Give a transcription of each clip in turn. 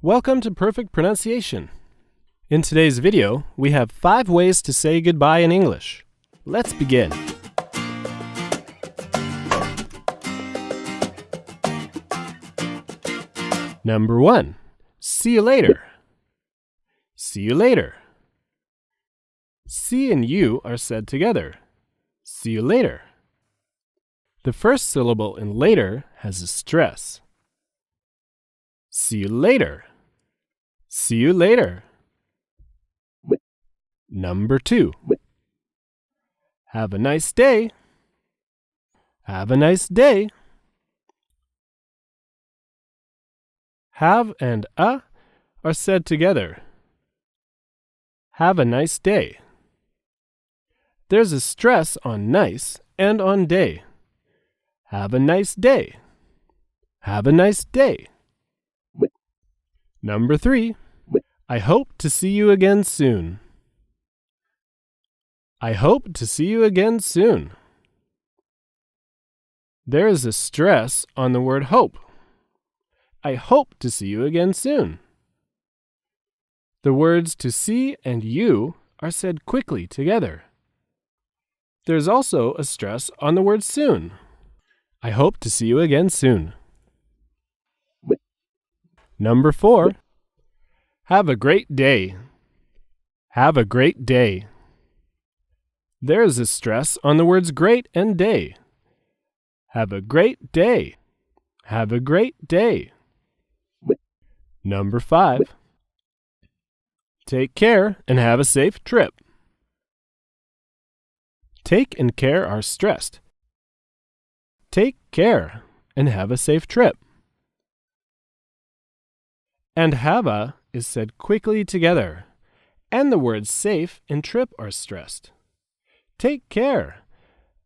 Welcome to Perfect Pronunciation. In today's video, we have 5 ways to say goodbye in English. Let's begin. Number 1. See you later. See you later. See and you are said together. See you later. The first syllable in later has a stress. See you later. See you later. Number 2. Have a nice day. Have a nice day. Have and a are said together. Have a nice day. There's a stress on nice and on day. Have a nice day. Have a nice day. Number 3. I hope to see you again soon. I hope to see you again soon. There is a stress on the word hope. I hope to see you again soon. The words to see and you are said quickly together. There's also a stress on the word soon. I hope to see you again soon. Number 4. Have a great day. Have a great day. There is a stress on the words great and day. Have a great day. Have a great day. Number 5. Take care and have a safe trip. Take and care are stressed. Take care and have a safe trip. And have a is said quickly together, and the words safe and trip are stressed. Take care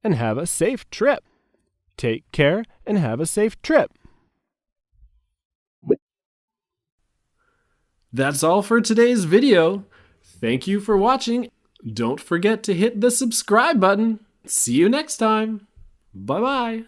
and have a safe trip. Take care and have a safe trip. That's all for today's video. Thank you for watching. Don't forget to hit the subscribe button. See you next time. Bye-bye.